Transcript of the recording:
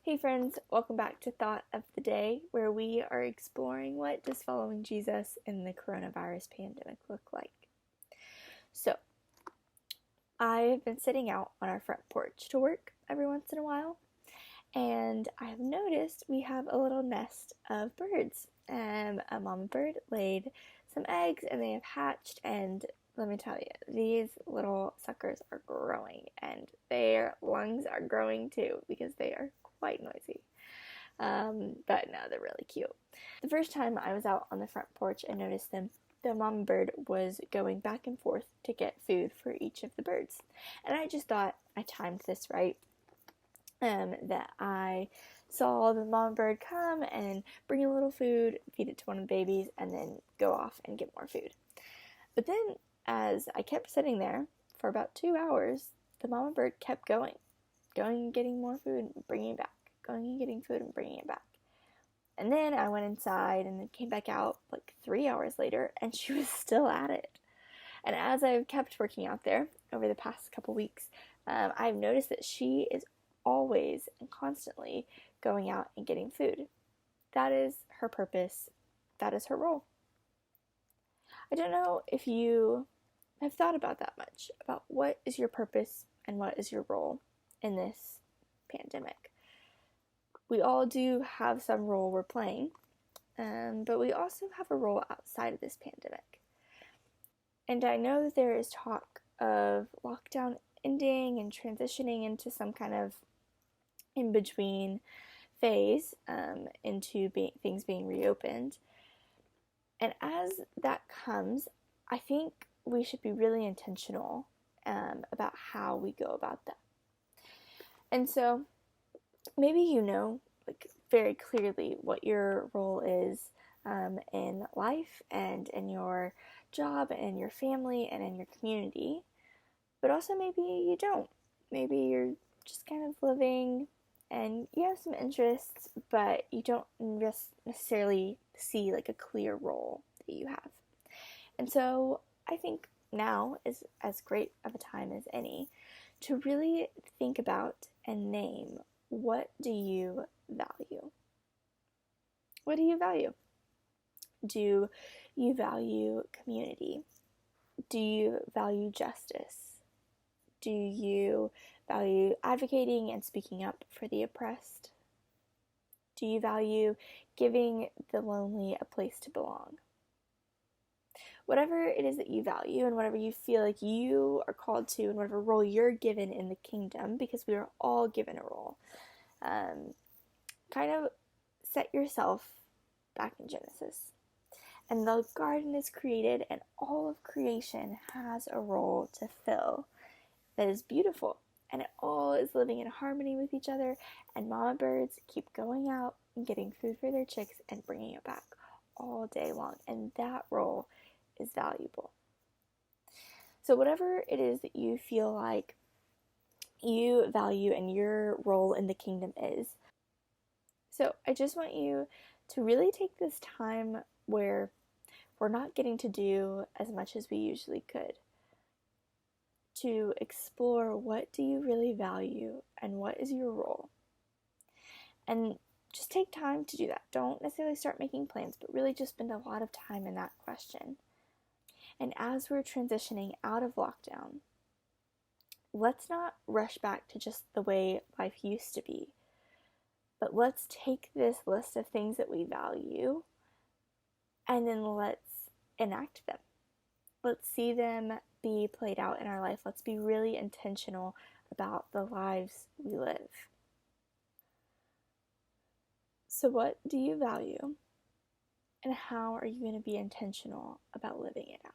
Hey friends, welcome back to Thought of the Day, where we are exploring what does following Jesus in the coronavirus pandemic look like. So, I've been sitting out on our front porch to work every once in a while, and I have noticed we have a little nest of birds. A mama bird laid some eggs and they have hatched, and let me tell you, these little suckers are growing, and their lungs are growing too because they are quite noisy. But no, they're really cute. The first time I was out on the front porch, I noticed them. The mama bird was going back and forth to get food for each of the birds. And I just thought I timed this right. That I saw the mama bird come and bring a little food, feed it to one of the babies, and then go off and get more food. But then, as I kept sitting there for about 2 hours, the mama bird kept going and getting more food and bringing it back, going and getting food and bringing it back. And then I went inside and then came back out like 3 hours later, and she was still at it. And as I've kept working out there over the past couple weeks, I've noticed that she is always and constantly going out and getting food. That is her purpose. That is her role. I don't know if you have thought about that much, about what is your purpose and what is your role in this pandemic. We all do have some role we're playing, but we also have a role outside of this pandemic. And I know that there is talk of lockdown ending and transitioning into some kind of in-between phase into things being reopened. And as that comes, I think we should be really intentional about how we go about that. And so maybe you know very clearly what your role is in life and in your job and in your family and in your community, but also maybe you don't. Maybe you're just kind of living and you have some interests, but you don't necessarily see like a clear role that you have. And so I think now is as great of a time as any to really think about and name, what do you value? What do you value? Do you value community? Do you value justice? Do you value advocating and speaking up for the oppressed? Do you value giving the lonely a place to belong? Whatever it is that you value and whatever you feel like you are called to and whatever role you're given in the kingdom, because we are all given a role, kind of set yourself back in Genesis. And the garden is created and all of creation has a role to fill that is beautiful. And it all is living in harmony with each other, and mama birds keep going out and getting food for their chicks and bringing it back all day long. And that role is valuable. So whatever it is that you feel like you value and your role in the kingdom is. So I just want you to really take this time where we're not getting to do as much as we usually could, to explore what do you really value and what is your role. And just take time to do that. Don't necessarily start making plans, but really just spend a lot of time in that question. And as we're transitioning out of lockdown, let's not rush back to just the way life used to be, but let's take this list of things that we value and then let's enact them. Let's see them be played out in our life. Let's be really intentional about the lives we live. So what do you value? And how are you going to be intentional about living it out?